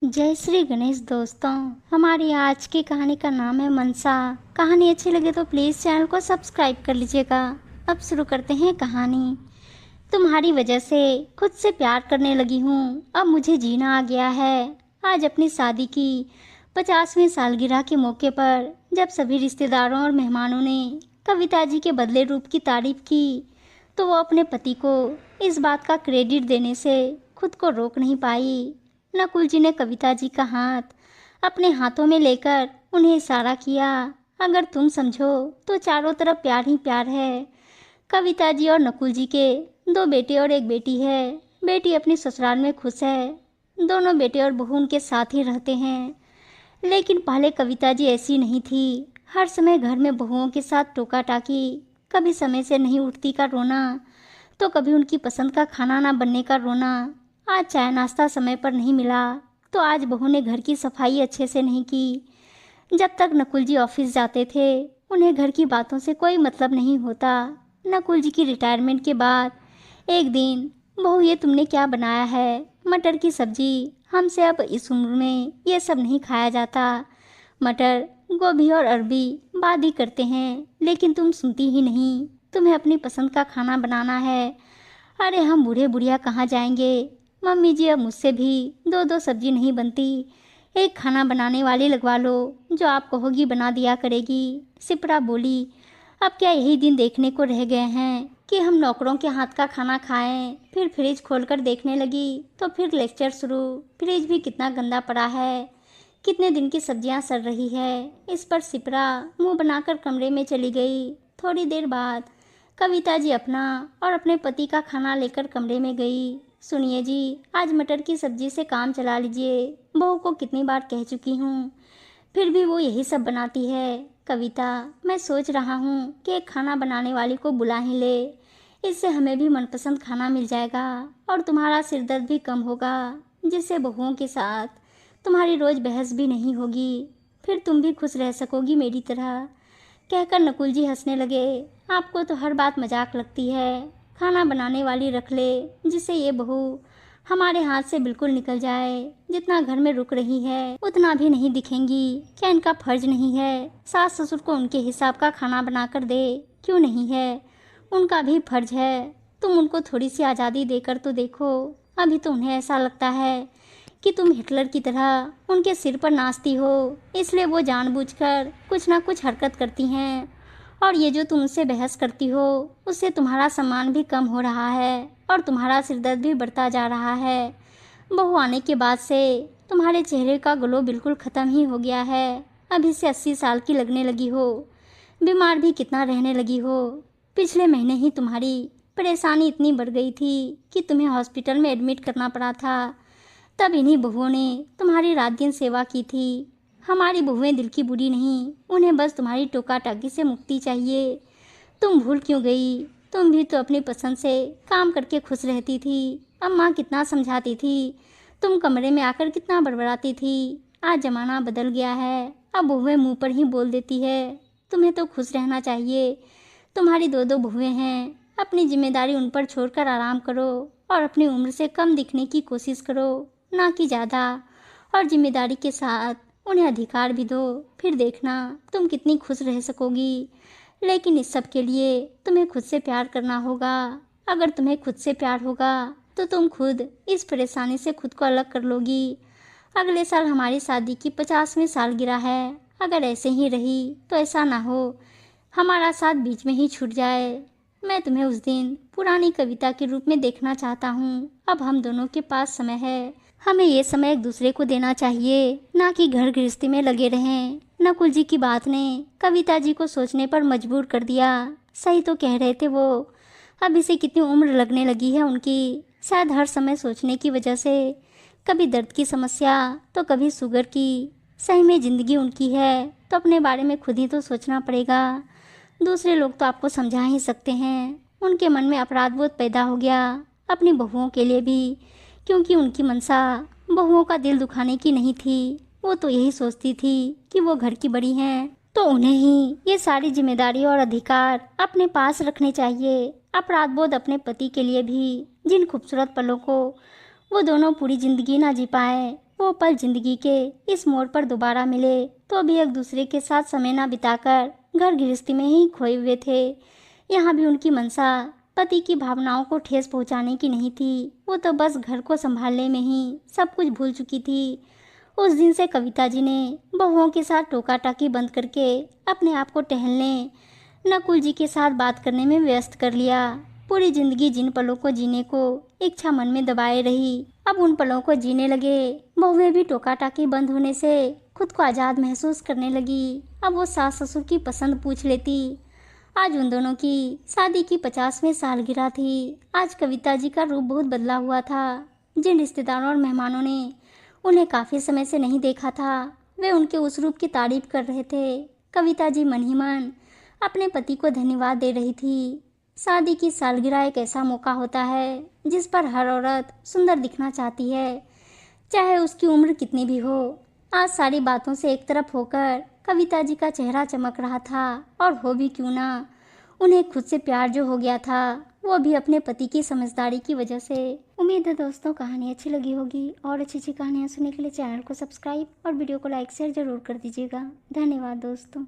जय श्री गणेश दोस्तों। हमारी आज की कहानी का नाम है मनसा। कहानी अच्छी लगे तो प्लीज़ चैनल को सब्सक्राइब कर लीजिएगा। अब शुरू करते हैं कहानी। तुम्हारी वजह से खुद से प्यार करने लगी हूँ, अब मुझे जीना आ गया है। आज अपनी शादी की 50वीं सालगिरह के मौके पर जब सभी रिश्तेदारों और मेहमानों ने कविता जी के बदले रूप की तारीफ की तो वो अपने पति को इस बात का क्रेडिट देने से खुद को रोक नहीं पाई। नकुल जी ने कविता जी का हाथ अपने हाथों में लेकर उन्हें इशारा किया। अगर तुम समझो तो चारों तरफ प्यार ही प्यार है। कविता जी और नकुल जी के 2 बेटे और 1 बेटी है। बेटी अपनी ससुराल में खुश है। दोनों बेटे और बहू उनके साथ ही रहते हैं। लेकिन पहले कविता जी ऐसी नहीं थी। हर समय घर में बहुओं के साथ टोका टाकी, कभी समय से नहीं उठती का रोना, तो कभी उनकी पसंद का खाना ना बनने का रोना। आज चाय नाश्ता समय पर नहीं मिला तो आज बहू ने घर की सफाई अच्छे से नहीं की। जब तक नकुल जी ऑफिस जाते थे उन्हें घर की बातों से कोई मतलब नहीं होता। नकुल जी की रिटायरमेंट के बाद एक दिन, बहू ये तुमने क्या बनाया है? मटर की सब्जी, हमसे अब इस उम्र में ये सब नहीं खाया जाता। मटर, गोभी और अरबी बात ही करते हैं लेकिन तुम सुनती ही नहीं। तुम्हें अपनी पसंद का खाना बनाना है। अरे हम बूढ़े बुढ़िया कहाँ जाएंगे? मम्मी जी अब मुझसे भी 2-2 सब्जी नहीं बनती। एक खाना बनाने वाली लगवा लो जो आप कहोगी बना दिया करेगी। सिपरा बोली, अब क्या यही दिन देखने को रह गए हैं कि हम नौकरों के हाथ का खाना खाएं? फिर फ्रिज खोलकर देखने लगी तो फिर लेक्चर शुरू। फ्रिज भी कितना गंदा पड़ा है, कितने दिन की सब्जियां सड़ रही है। इस पर सिपरा मुंह बनाकर कमरे में चली गई। थोड़ी देर बाद कविता जी अपना और अपने पति का खाना लेकर कमरे में गई। सुनिए जी, आज मटर की सब्जी से काम चला लीजिए। बहू को कितनी बार कह चुकी हूँ, फिर भी वो यही सब बनाती है। कविता, मैं सोच रहा हूँ कि एक खाना बनाने वाली को बुला ही ले। इससे हमें भी मनपसंद खाना मिल जाएगा और तुम्हारा सिरदर्द भी कम होगा, जिससे बहुओं के साथ तुम्हारी रोज़ बहस भी नहीं होगी। फिर तुम भी खुश रह सकोगी मेरी तरह। कहकर नकुल जी हंसने लगे। आपको तो हर बात मजाक लगती है। खाना बनाने वाली रख ले जिससे ये बहू हमारे हाथ से बिल्कुल निकल जाए। जितना घर में रुक रही है उतना भी नहीं दिखेंगी। क्या इनका फर्ज नहीं है सास ससुर को उनके हिसाब का खाना बनाकर दे? क्यों नहीं है, उनका भी फर्ज है। तुम उनको थोड़ी सी आज़ादी देकर तो देखो। अभी तो उन्हें ऐसा लगता है कि तुम हिटलर की तरह उनके सिर पर नाचती हो, इसलिए वो जानबूझकर कुछ ना कुछ हरकत करती हैं। और ये जो तुम उससे बहस करती हो उससे तुम्हारा सम्मान भी कम हो रहा है और तुम्हारा सिरदर्द भी बढ़ता जा रहा है। बहू आने के बाद से तुम्हारे चेहरे का ग्लो बिल्कुल ख़त्म ही हो गया है। अभी से 80 साल की लगने लगी हो। बीमार भी कितना रहने लगी हो। पिछले महीने ही तुम्हारी परेशानी इतनी बढ़ गई थी कि तुम्हें हॉस्पिटल में एडमिट करना पड़ा था। तब इन्हीं बहुओं ने तुम्हारी रात दिन सेवा की थी। हमारी बहुएं दिल की बुरी नहीं, उन्हें बस तुम्हारी टोका टाकी से मुक्ति चाहिए। तुम भूल क्यों गई? तुम भी तो अपनी पसंद से काम करके खुश रहती थी। अम्मा कितना समझाती थी, तुम कमरे में आकर कितना बड़बड़ाती थी। आज ज़माना बदल गया है, अब बहुएं मुंह पर ही बोल देती है। तुम्हें तो खुश रहना चाहिए। तुम्हारी 2-2 बहुएं हैं। अपनी जिम्मेदारी उन पर छोड़कर आराम करो और अपनी उम्र से कम दिखने की कोशिश करो, ना कि ज़्यादा। और जिम्मेदारी के साथ उन्हें अधिकार भी दो। फिर देखना तुम कितनी खुश रह सकोगी। लेकिन इस सब के लिए तुम्हें खुद से प्यार करना होगा। अगर तुम्हें खुद से प्यार होगा तो तुम खुद इस परेशानी से खुद को अलग कर लोगी। अगले साल हमारी शादी की 50वीं सालगिरह है। अगर ऐसे ही रही तो ऐसा ना हो हमारा साथ बीच में ही छूट जाए। मैं तुम्हें उस दिन पुरानी कविता के रूप में देखना चाहता हूँ। अब हम दोनों के पास समय है। हमें ये समय एक दूसरे को देना चाहिए, ना कि घर गृहस्थी में लगे रहें। नकुल जी की बात ने कविता जी को सोचने पर मजबूर कर दिया। सही तो कह रहे थे वो। अब इसे कितनी उम्र लगने लगी है उनकी। शायद हर समय सोचने की वजह से, कभी दर्द की समस्या तो कभी शुगर की। सही में ज़िंदगी उनकी है तो अपने बारे में खुद ही तो सोचना पड़ेगा। दूसरे लोग तो आपको समझा ही सकते हैं। उनके मन में अपराध बोध पैदा हो गया अपनी बहुओं के लिए भी, क्योंकि उनकी मनसा बहुओं का दिल दुखाने की नहीं थी। वो तो यही सोचती थी कि वो घर की बड़ी हैं तो उन्हें ही ये सारी जिम्मेदारी और अधिकार अपने पास रखने चाहिए। अपराध बोध अपने पति के लिए भी, जिन खूबसूरत पलों को वो दोनों पूरी जिंदगी ना जी पाए। वो पल जिंदगी के इस मोड़ पर दोबारा मिले तो भी एक दूसरे के साथ समय न बिताकर घर गृहस्थी में ही खोए हुए थे। यहाँ भी उनकी मंशा पति की भावनाओं को ठेस पहुंचाने की नहीं थी, वो तो बस घर को संभालने में ही सब कुछ भूल चुकी थी। उस दिन से कविता जी ने बहुओं के साथ टोका टाकी बंद करके अपने आप को टहलने, नकुल जी के साथ बात करने में व्यस्त कर लिया। पूरी जिंदगी जिन पलों को जीने को इच्छा मन में दबाए रही, अब उन पलों को जीने लगे। बहुएं भी टोका टाकी बंद होने से खुद को आज़ाद महसूस करने लगी। अब वो सास ससुर की पसंद पूछ लेती। आज उन दोनों की शादी की 50वीं सालगिरह थी। आज कविता जी का रूप बहुत बदला हुआ था। जिन रिश्तेदारों और मेहमानों ने उन्हें काफ़ी समय से नहीं देखा था, वे उनके उस रूप की तारीफ कर रहे थे। कविता जी मन ही मन अपने पति को धन्यवाद दे रही थी। शादी की सालगिरह एक ऐसा मौका होता है जिस पर हर औरत सुंदर दिखना चाहती है, चाहे उसकी उम्र कितनी भी हो। आज सारी बातों से एक तरफ होकर कविता जी का चेहरा चमक रहा था, और हो भी क्यों ना, उन्हें खुद से प्यार जो हो गया था, वो भी अपने पति की समझदारी की वजह से। उम्मीद है दोस्तों कहानी अच्छी लगी होगी, और अच्छी अच्छी कहानियाँ सुनने के लिए चैनल को सब्सक्राइब और वीडियो को लाइक शेयर जरूर कर दीजिएगा। धन्यवाद दोस्तों।